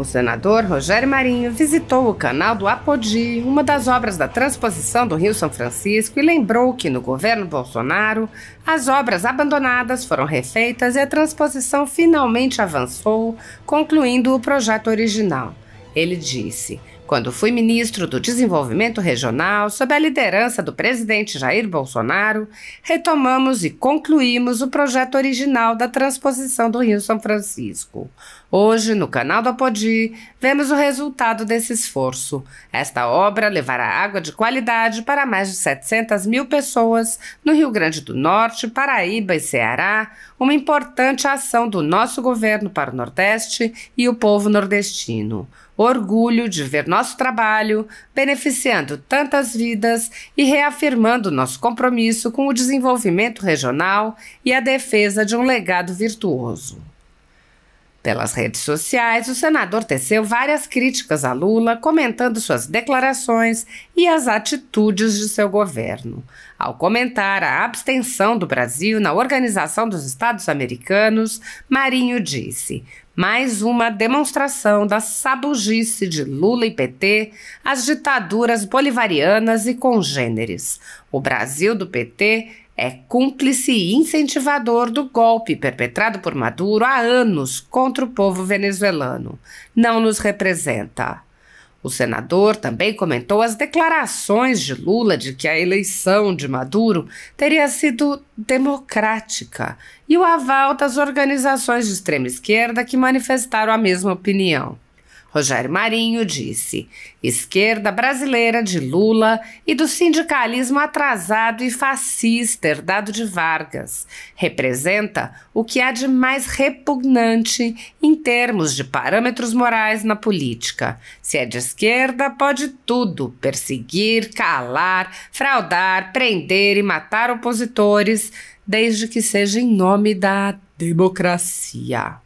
O senador Rogério Marinho visitou o canal do Apodi, uma das obras da transposição do Rio São Francisco, e lembrou que no governo Bolsonaro as obras abandonadas foram refeitas e a transposição finalmente avançou, concluindo o projeto original. Ele disse: "Quando fui ministro do Desenvolvimento Regional, sob a liderança do presidente Jair Bolsonaro, retomamos e concluímos o projeto original da transposição do Rio São Francisco. Hoje, no canal do Apodi, vemos o resultado desse esforço. Esta obra levará água de qualidade para mais de 700 mil pessoas no Rio Grande do Norte, Paraíba e Ceará, uma importante ação do nosso governo para o Nordeste e o povo nordestino. Orgulho de ver nosso trabalho beneficiando tantas vidas e reafirmando nosso compromisso com o desenvolvimento regional e a defesa de um legado virtuoso." Pelas redes sociais, o senador teceu várias críticas a Lula, comentando suas declarações e as atitudes de seu governo. Ao comentar a abstenção do Brasil na Organização dos Estados Americanos, Marinho disse: "Mais uma demonstração da sabugice de Lula e PT, as ditaduras bolivarianas e congêneres. O Brasil do PT é cúmplice e incentivador do golpe perpetrado por Maduro há anos contra o povo venezuelano. Não nos representa." O senador também comentou as declarações de Lula de que a eleição de Maduro teria sido democrática e o aval das organizações de extrema esquerda que manifestaram a mesma opinião. Rogério Marinho disse: "Esquerda brasileira de Lula e do sindicalismo atrasado e fascista herdado de Vargas. Representa o que há de mais repugnante em termos de parâmetros morais na política. Se é de esquerda, pode tudo: perseguir, calar, fraudar, prender e matar opositores, desde que seja em nome da democracia."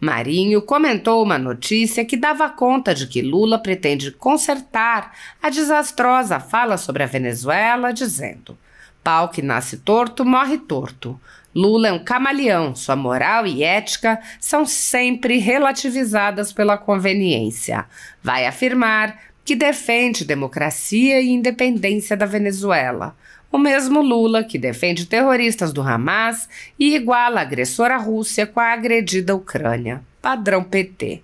Marinho comentou uma notícia que dava conta de que Lula pretende consertar a desastrosa fala sobre a Venezuela, dizendo: "Pau que nasce torto, morre torto. Lula é um camaleão, sua moral e ética são sempre relativizadas pela conveniência. Vai afirmar que defende democracia e independência da Venezuela. O mesmo Lula que defende terroristas do Hamas e iguala a agressora Rússia com a agredida Ucrânia. Padrão PT."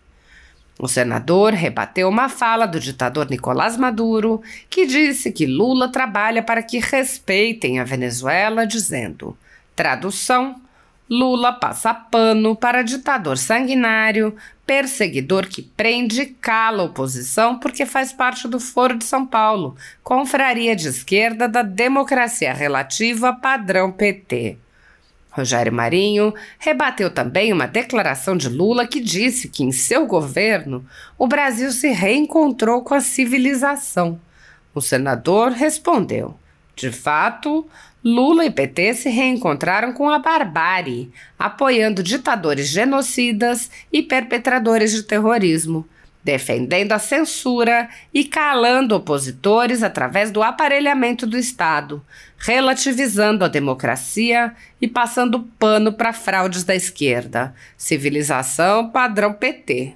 O senador rebateu uma fala do ditador Nicolás Maduro, que disse que Lula trabalha para que respeitem a Venezuela, dizendo: tradução: Lula passa pano para ditador sanguinário, perseguidor que prende e cala a oposição porque faz parte do Foro de São Paulo, confraria de esquerda da democracia relativa padrão PT. Rogério Marinho rebateu também uma declaração de Lula que disse que em seu governo o Brasil se reencontrou com a civilização. O senador respondeu: "De fato, Lula e PT se reencontraram com a barbárie, apoiando ditadores genocidas e perpetradores de terrorismo, defendendo a censura e calando opositores através do aparelhamento do Estado, relativizando a democracia e passando pano para fraudes da esquerda. Civilização padrão PT."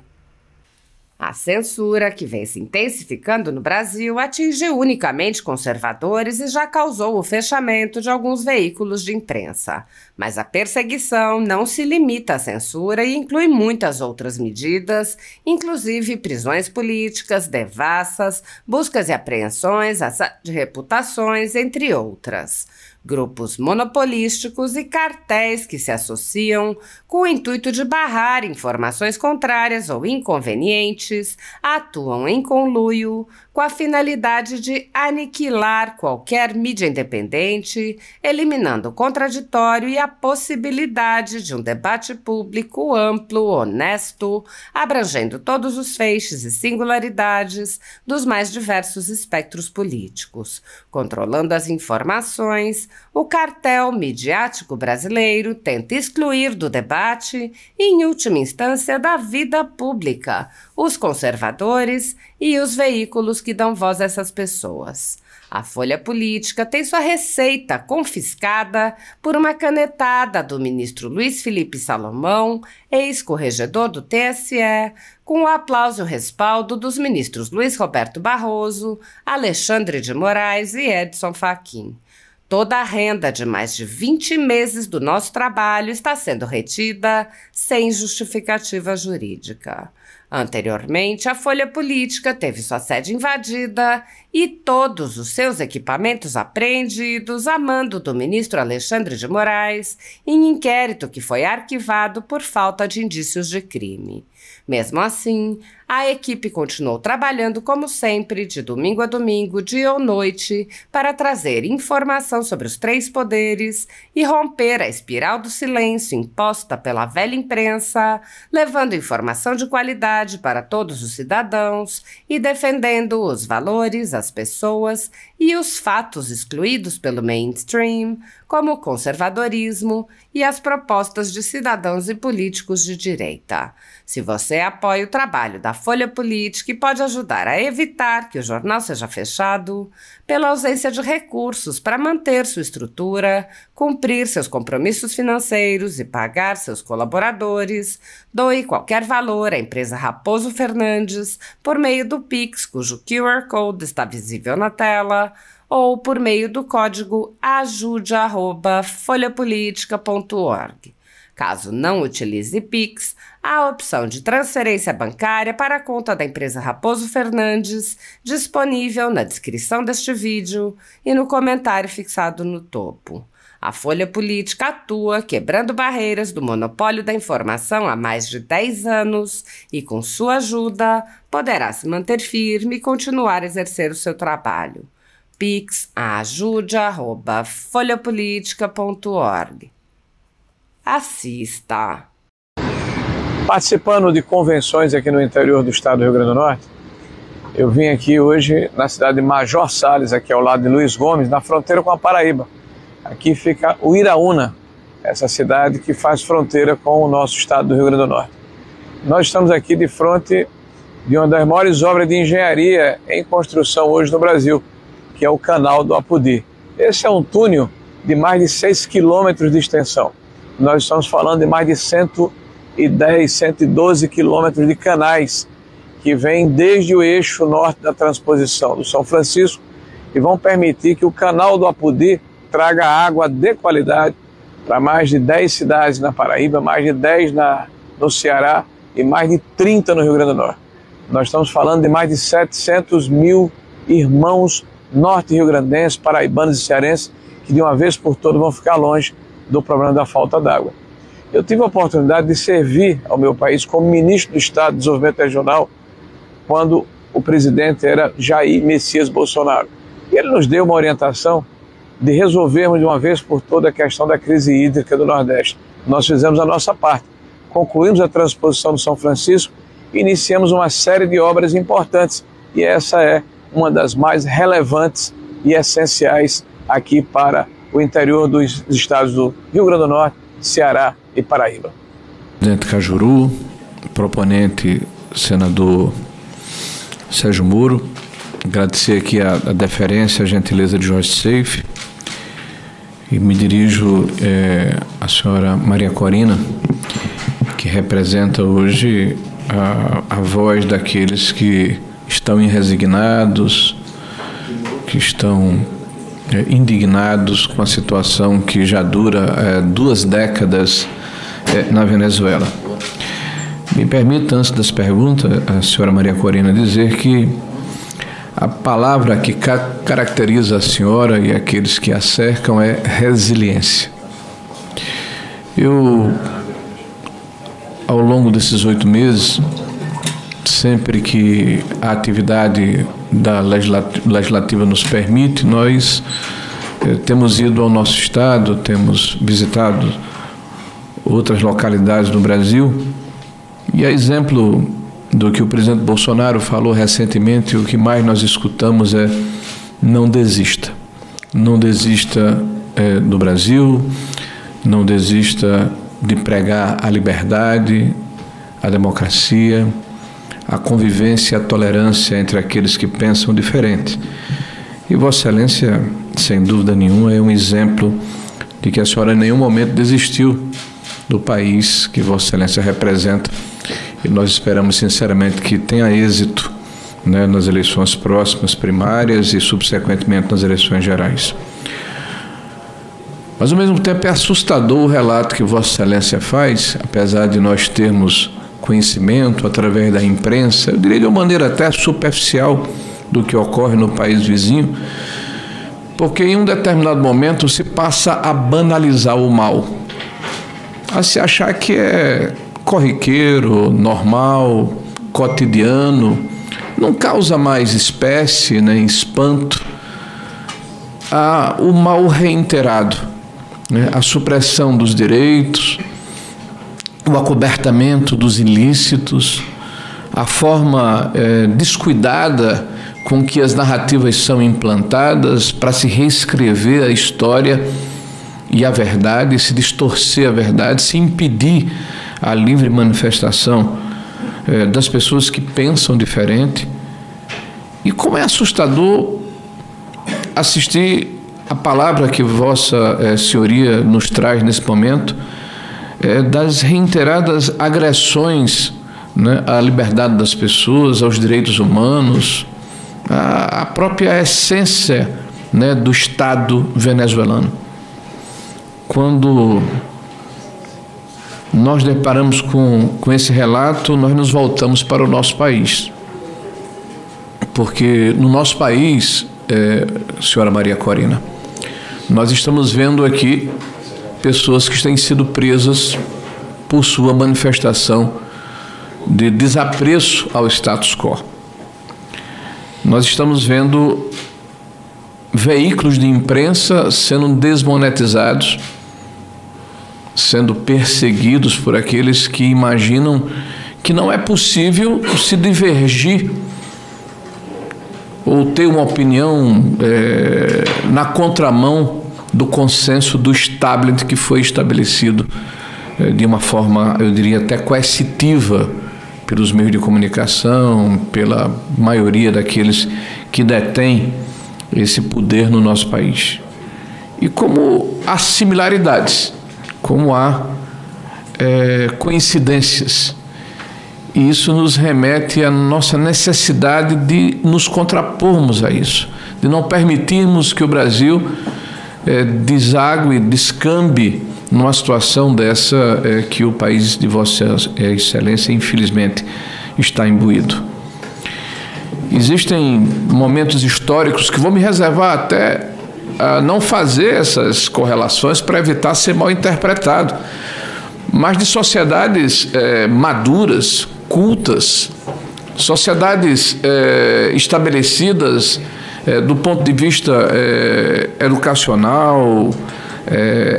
A censura, que vem se intensificando no Brasil, atinge unicamente conservadores e já causou o fechamento de alguns veículos de imprensa. Mas a perseguição não se limita à censura e inclui muitas outras medidas, inclusive prisões políticas, devassas, buscas e apreensões, assédio de reputações, entre outras. Grupos monopolísticos e cartéis que se associam com o intuito de barrar informações contrárias ou inconvenientes, atuam em conluio com a finalidade de aniquilar qualquer mídia independente, eliminando o contraditório e a possibilidade de um debate público amplo, honesto, abrangendo todos os feixes e singularidades dos mais diversos espectros políticos. Controlando as informações, o cartel midiático brasileiro tenta excluir do debate e, em última instância, da vida pública, os conservadores e os veículos que dão voz a essas pessoas. A Folha Política tem sua receita confiscada por uma canetada do ministro Luiz Felipe Salomão, ex-corregedor do TSE, com o aplauso e o respaldo dos ministros Luiz Roberto Barroso, Alexandre de Moraes e Edson Fachin. Toda a renda de mais de 20 meses do nosso trabalho está sendo retida sem justificativa jurídica. Anteriormente, a Folha Política teve sua sede invadida e todos os seus equipamentos apreendidos a mando do ministro Alexandre de Moraes em inquérito que foi arquivado por falta de indícios de crime. Mesmo assim, a equipe continuou trabalhando como sempre, de domingo a domingo, dia ou noite, para trazer informação sobre os três poderes e romper a espiral do silêncio imposta pela velha imprensa, levando informação de qualidade para todos os cidadãos e defendendo os valores, as pessoas e os fatos excluídos pelo mainstream, como o conservadorismo e as propostas de cidadãos e políticos de direita. Se você apoia o trabalho da Folha Política e pode ajudar a evitar que o jornal seja fechado, pela ausência de recursos para manter sua estrutura, cumprir seus compromissos financeiros e pagar seus colaboradores, doe qualquer valor à empresa Raposo Fernandes por meio do Pix, cujo QR Code está visível na tela, ou por meio do código ajude@folhapolitica.org. Caso não utilize Pix, há a opção de transferência bancária para a conta da empresa Raposo Fernandes, disponível na descrição deste vídeo e no comentário fixado no topo. A Folha Política atua quebrando barreiras do monopólio da informação há mais de 10 anos e, com sua ajuda, poderá se manter firme e continuar a exercer o seu trabalho. Pix ajude@folhapolitica.org. Assista. Participando de convenções aqui no interior do estado do Rio Grande do Norte, eu vim aqui hoje na cidade de Major Sales, aqui ao lado de Luiz Gomes, na fronteira com a Paraíba. Aqui fica Uiraúna, essa cidade que faz fronteira com o nosso estado do Rio Grande do Norte. Nós estamos aqui de frente de uma das maiores obras de engenharia em construção hoje no Brasil, que é o Canal do Apodi. Esse é um túnel de mais de 6 quilômetros de extensão. Nós estamos falando de mais de 110, 112 quilômetros de canais que vêm desde o eixo norte da transposição do São Francisco e vão permitir que o Canal do Apodi traga água de qualidade para mais de 10 cidades na Paraíba, mais de 10 no Ceará e mais de 30 no Rio Grande do Norte. Nós estamos falando de mais de 700 mil irmãos norte-riograndenses, paraibanos e cearenses que de uma vez por todas vão ficar longe do problema da falta d'água. Eu tive a oportunidade de servir ao meu país como ministro do Estado de Desenvolvimento Regional quando o presidente era Jair Messias Bolsonaro. E ele nos deu uma orientação de resolvermos de uma vez por todas a questão da crise hídrica do Nordeste. Nós fizemos a nossa parte, concluímos a transposição do São Francisco e iniciamos uma série de obras importantes. E essa é uma das mais relevantes e essenciais aqui para o interior dos estados do Rio Grande do Norte, Ceará e Paraíba. Presidente Cajuru, proponente senador Sérgio Moro, agradecer aqui a deferência, a gentileza de Jorge Seife e me dirijo à senhora Maria Corina, que representa hoje a voz daqueles que estão resignados, que estão indignados com a situação que já dura 2 décadas na Venezuela. Me permita, antes das perguntas, a senhora Maria Corina dizer que a palavra que caracteriza a senhora e aqueles que a cercam é resiliência. Eu, ao longo desses 8 meses, sempre que a atividade da legislativa nos permite, nós temos ido ao nosso estado, temos visitado outras localidades do Brasil, e a exemplo do que o presidente Bolsonaro falou recentemente, o que mais nós escutamos é: não desista. Não desista do Brasil, não desista de pregar a liberdade, a democracia, a convivência e a tolerância entre aqueles que pensam diferente. E Vossa Excelência, sem dúvida nenhuma, é um exemplo de que a senhora em nenhum momento desistiu do país que Vossa Excelência representa. E nós esperamos sinceramente que tenha êxito, né, nas eleições próximas, primárias e subsequentemente nas eleições gerais. Mas ao mesmo tempo é assustador o relato que Vossa Excelência faz, apesar de nós termos conhecimento através da imprensa, eu diria de uma maneira até superficial, do que ocorre no país vizinho, porque em um determinado momento se passa a banalizar o mal, a se achar que é corriqueiro, normal, cotidiano, não causa mais espécie nem espanto o mal reiterado, né? A supressão dos direitos, o acobertamento dos ilícitos, a forma descuidada com que as narrativas são implantadas para se reescrever a história e a verdade, se distorcer a verdade, se impedir a livre manifestação das pessoas que pensam diferente. E como é assustador assistir a palavra que Vossa Senhoria nos traz nesse momento, das reiteradas agressões, né, à liberdade das pessoas, aos direitos humanos, a própria essência, né, do Estado venezuelano. Quando nós deparamos com esse relato, nós nos voltamos para o nosso país. Porque no nosso país, senhora Maria Corina, nós estamos vendo aqui pessoas que têm sido presas por sua manifestação de desapreço ao status quo. Nós estamos vendo veículos de imprensa sendo desmonetizados, sendo perseguidos por aqueles que imaginam que não é possível se divergir ou ter uma opinião na contramão do consenso do establishment que foi estabelecido de uma forma, eu diria, até coercitiva pelos meios de comunicação, pela maioria daqueles que detêm esse poder no nosso país. E como há similaridades, como há coincidências, e isso nos remete à nossa necessidade de nos contrapormos a isso, de não permitirmos que o Brasil desague, descambe numa situação dessa que o país de Vossa Excelência, infelizmente, está imbuído. Existem momentos históricos que vou me reservar até a não fazer essas correlações para evitar ser mal interpretado, mas de sociedades maduras, cultas, sociedades estabelecidas do ponto de vista educacional,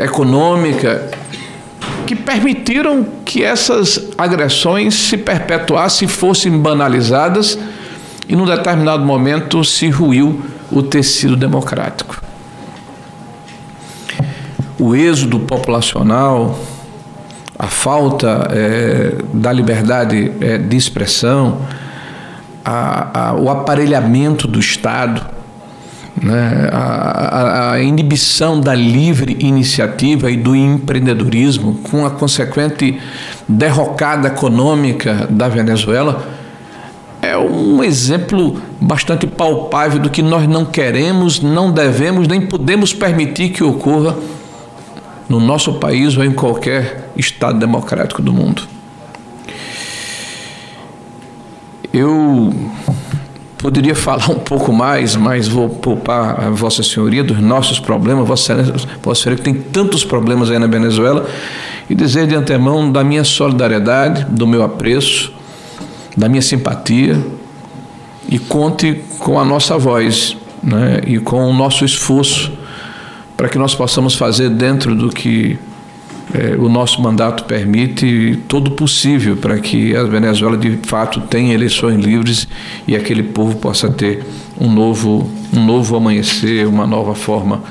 econômica, que permitiram que essas agressões se perpetuassem, fossem banalizadas, e num determinado momento se ruiu o tecido democrático. O êxodo populacional, a falta da liberdade de expressão, o aparelhamento do Estado, né, a inibição da livre iniciativa e do empreendedorismo, com a consequente derrocada econômica da Venezuela, é um exemplo bastante palpável do que nós não queremos, não devemos, nem podemos permitir que ocorra no nosso país ou em qualquer Estado democrático do mundo. Eu poderia falar um pouco mais, mas vou poupar a Vossa Senhoria dos nossos problemas. Vossa Senhoria tem tantos problemas aí na Venezuela, e dizer de antemão da minha solidariedade, do meu apreço, da minha simpatia, e conte com a nossa voz, né, e com o nosso esforço para que nós possamos fazer dentro do que o nosso mandato permite todo o possível para que a Venezuela de fato tenha eleições livres e aquele povo possa ter um novo amanhecer, uma nova forma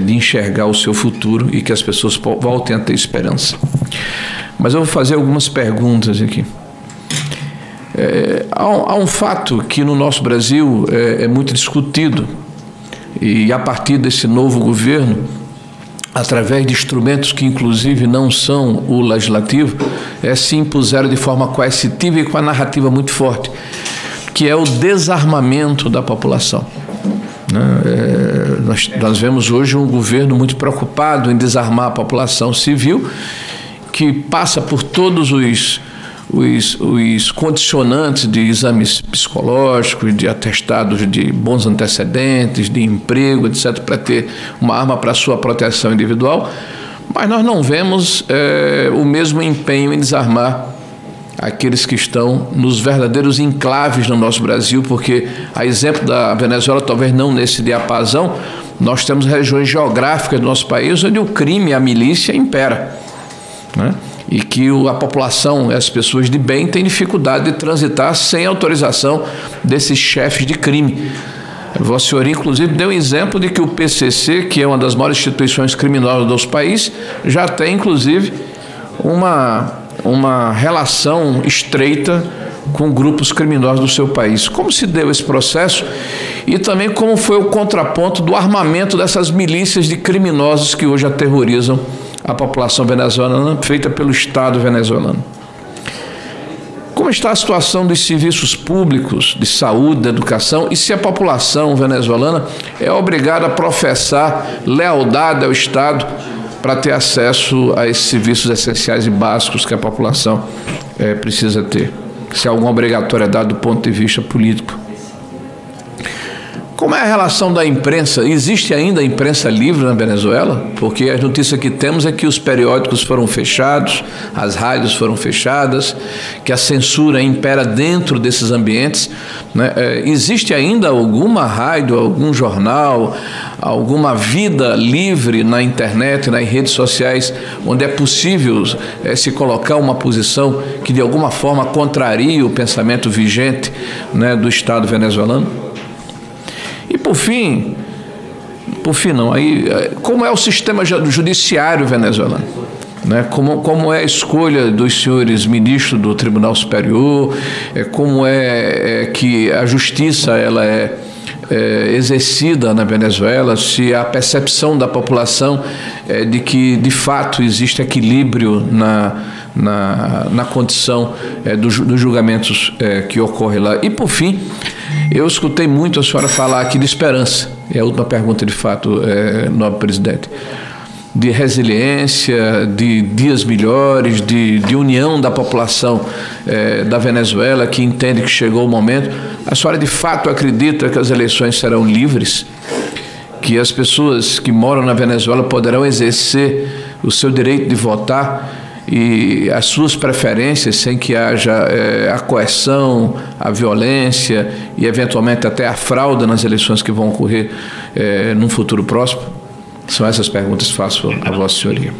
de enxergar o seu futuro, e que as pessoas voltem a ter esperança. Mas eu vou fazer algumas perguntas aqui. Há um fato que no nosso Brasil é muito discutido, E a partir desse novo governo, através de instrumentos que inclusive não são o legislativo, se impuseram de forma coercitiva e com a narrativa muito forte, que é o desarmamento da população. Nós vemos hoje um governo muito preocupado em desarmar a população civil, que passa por todos os condicionantes de exames psicológicos, de atestados de bons antecedentes, de emprego, etc., para ter uma arma para sua proteção individual, mas nós não vemos o mesmo empenho em desarmar aqueles que estão nos verdadeiros enclaves no nosso Brasil, porque, a exemplo da Venezuela, talvez não nesse diapasão, nós temos regiões geográficas do nosso país onde o crime e a milícia impera, né? E que a população, as pessoas de bem, têm dificuldade de transitar sem autorização desses chefes de crime. Vossa Senhoria, inclusive, deu um exemplo de que o PCC, que é uma das maiores instituições criminosas do nosso país, já tem, inclusive, uma relação estreita com grupos criminosos do seu país. Como se deu esse processo e também como foi o contraponto do armamento dessas milícias de criminosos que hoje aterrorizam a população venezuelana, feita pelo Estado venezuelano. Como está a situação dos serviços públicos, de saúde, de educação, e se a população venezuelana é obrigada a professar lealdade ao Estado para ter acesso a esses serviços essenciais e básicos que a população precisa ter? Se há alguma obrigatoriedade do ponto de vista político. Como é a relação da imprensa? Existe ainda a imprensa livre na Venezuela? Porque as notícias que temos é que os periódicos foram fechados, as rádios foram fechadas, que a censura impera dentro desses ambientes, né? Existe ainda alguma rádio, algum jornal, alguma vida livre na internet, nas redes sociais, onde é possível se colocar uma posição que de alguma forma contraria o pensamento vigente, né, do Estado venezuelano? E por fim não, como é o sistema judiciário venezuelano? Né? Como é a escolha dos senhores ministros do Tribunal Superior, como que a justiça ela é exercida na Venezuela, se a percepção da população é de que de fato existe equilíbrio na condição dos julgamentos que ocorrem lá. E por fim, eu escutei muito a senhora falar aqui de esperança, é a última pergunta de fato, nobre presidente, de resiliência, de dias melhores, de união da população da Venezuela, que entende que chegou o momento. A senhora de fato acredita que as eleições serão livres, que as pessoas que moram na Venezuela poderão exercer o seu direito de votar e as suas preferências sem que haja a coerção, a violência e eventualmente até a fraude nas eleições que vão ocorrer num futuro próximo? São essas perguntas que faço a Vossa Senhoria.